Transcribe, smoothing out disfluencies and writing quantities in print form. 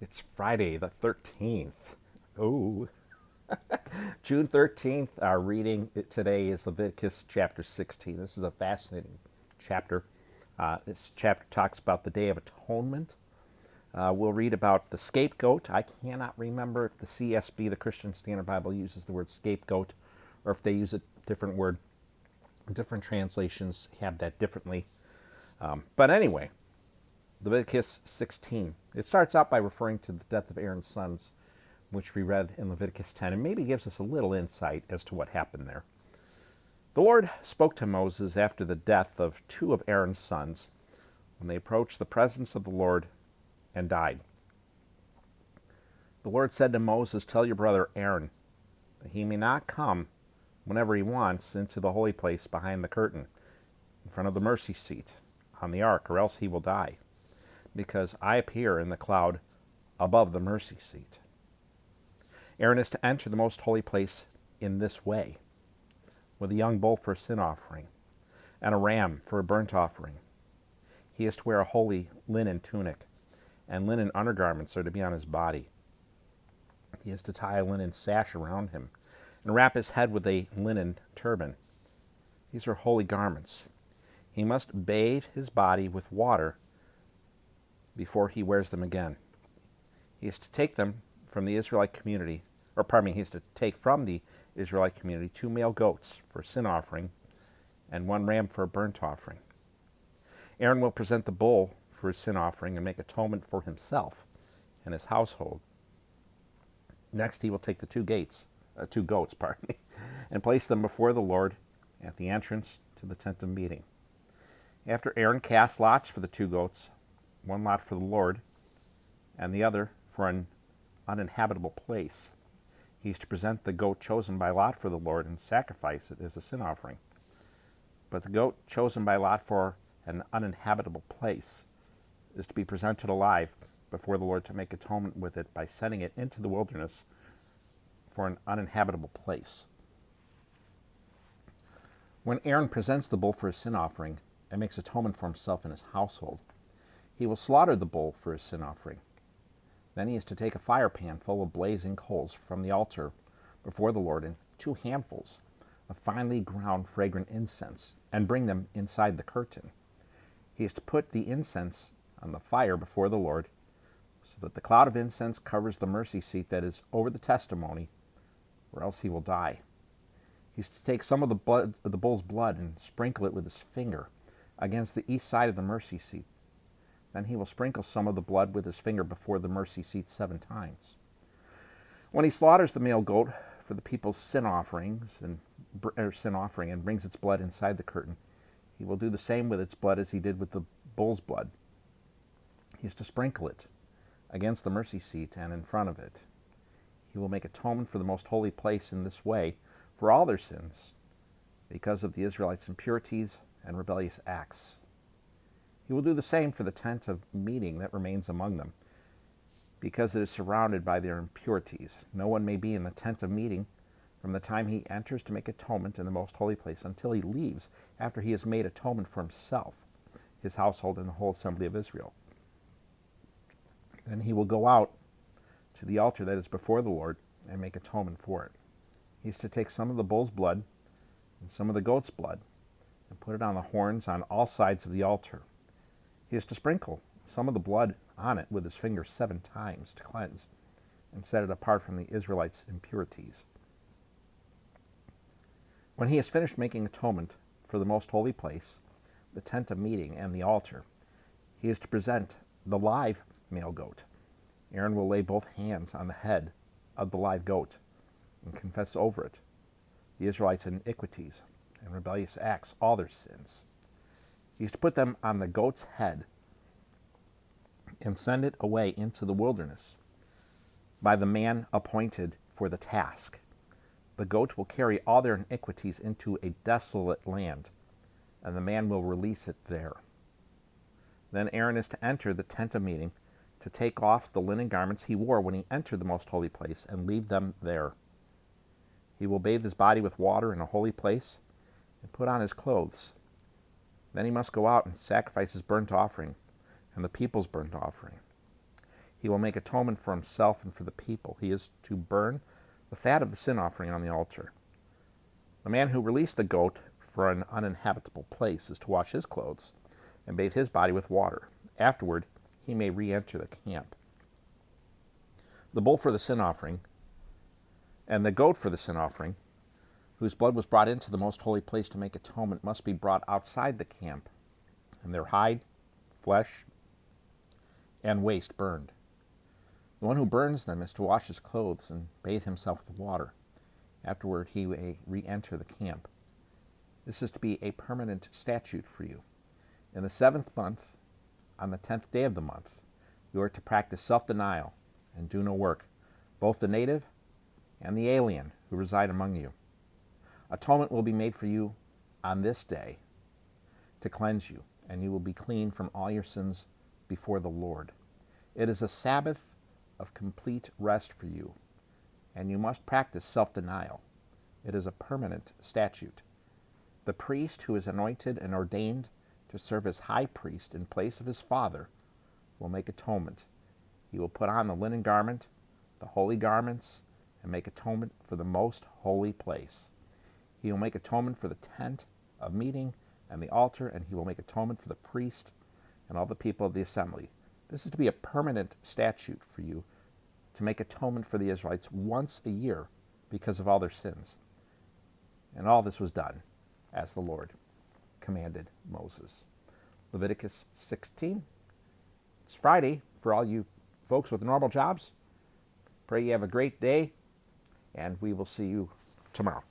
It's Friday the 13th. Oh, June 13th. Our reading today is Leviticus chapter 16. This is a fascinating chapter. This chapter talks about the Day of Atonement. We'll read about the scapegoat. I cannot remember if the CSB, the Christian Standard Bible, uses the word scapegoat or if they use a different word. Different translations have that differently. But anyway, Leviticus 16. It starts out by referring to the death of Aaron's sons, which we read in Leviticus 10, and maybe gives us a little insight as to what happened there. The Lord spoke to Moses after the death of two of Aaron's sons when they approached the presence of the Lord and died. The Lord said to Moses, "Tell your brother Aaron that he may not come whenever he wants into the holy place behind the curtain, in front of the mercy seat on the ark, or else he will die, because I appear in the cloud above the mercy seat. Aaron is to enter the most holy place in this way, with a young bull for a sin offering, and a ram for a burnt offering. He is to wear a holy linen tunic, and linen undergarments are to be on his body. He is to tie a linen sash around him, and wrap his head with a linen turban. These are holy garments. He must bathe his body with water before he wears them again. He is to take them from the Israelite community, he is to take from the Israelite community 2 male goats for a sin offering and 1 ram for a burnt offering. Aaron will present the bull for his sin offering and make atonement for himself and his household. Next, he will take the two goats, and place them before the Lord at the entrance to the tent of meeting. After Aaron casts lots for the 2 goats, 1 lot for the Lord, and the other for an uninhabitable place, he is to present the goat chosen by lot for the Lord and sacrifice it as a sin offering. But the goat chosen by lot for an uninhabitable place is to be presented alive before the Lord to make atonement with it by sending it into the wilderness for an uninhabitable place. When Aaron presents the bull for his sin offering and makes atonement for himself and his household, he will slaughter the bull for his sin offering. Then he is to take a fire pan full of blazing coals from the altar before the Lord and 2 handfuls of finely ground fragrant incense and bring them inside the curtain. He is to put the incense on the fire before the Lord so that the cloud of incense covers the mercy seat that is over the testimony, or else he will die. He is to take some of the bull's blood and sprinkle it with his finger against the east side of the mercy seat. Then he will sprinkle some of the blood with his finger before the mercy seat 7 times. When he slaughters the male goat for the people's sin offering and brings its blood inside the curtain, he will do the same with its blood as he did with the bull's blood. He is to sprinkle it against the mercy seat and in front of it. He will make atonement for the most holy place in this way for all their sins because of the Israelites' impurities and rebellious acts. He will do the same for the tent of meeting that remains among them, because it is surrounded by their impurities. No one may be in the tent of meeting from the time he enters to make atonement in the most holy place until he leaves, after he has made atonement for himself, his household, and the whole assembly of Israel. Then he will go out to the altar that is before the Lord and make atonement for it. He is to take some of the bull's blood and some of the goat's blood and put it on the horns on all sides of the altar. He is to sprinkle some of the blood on it with his finger 7 times to cleanse and set it apart from the Israelites' impurities. When he has finished making atonement for the most holy place, the tent of meeting, and the altar, he is to present the live male goat. Aaron will lay both hands on the head of the live goat and confess over it the Israelites' iniquities and rebellious acts, all their sins. He is to put them on the goat's head and send it away into the wilderness by the man appointed for the task. The goat will carry all their iniquities into a desolate land, and the man will release it there. Then Aaron is to enter the tent of meeting, to take off the linen garments he wore when he entered the most holy place and leave them there. He will bathe his body with water in a holy place and put on his clothes. Then he must go out and sacrifice his burnt offering and the people's burnt offering. He will make atonement for himself and for the people. He is to burn the fat of the sin offering on the altar. The man who released the goat for an uninhabitable place is to wash his clothes and bathe his body with water. Afterward, he may re-enter the camp. The bull for the sin offering and the goat for the sin offering, whose blood was brought into the most holy place to make atonement, must be brought outside the camp, and their hide, flesh, and waste burned. The one who burns them is to wash his clothes and bathe himself with water. Afterward, he may re-enter the camp. This is to be a permanent statute for you. In the 7th month, on the 10th day of the month, you are to practice self-denial and do no work, both the native and the alien who reside among you. Atonement will be made for you on this day to cleanse you, and you will be clean from all your sins before the Lord. It is a Sabbath of complete rest for you, and you must practice self-denial. It is a permanent statute. The priest who is anointed and ordained to serve as high priest in place of his father will make atonement. He will put on the linen garment, the holy garments, and make atonement for the most holy place. He will make atonement for the tent of meeting and the altar, and he will make atonement for the priest and all the people of the assembly. This is to be a permanent statute for you, to make atonement for the Israelites once a year because of all their sins. And all this was done as the Lord commanded Moses. Leviticus 16. It's Friday for all you folks with normal jobs. Pray you have a great day, and we will see you tomorrow.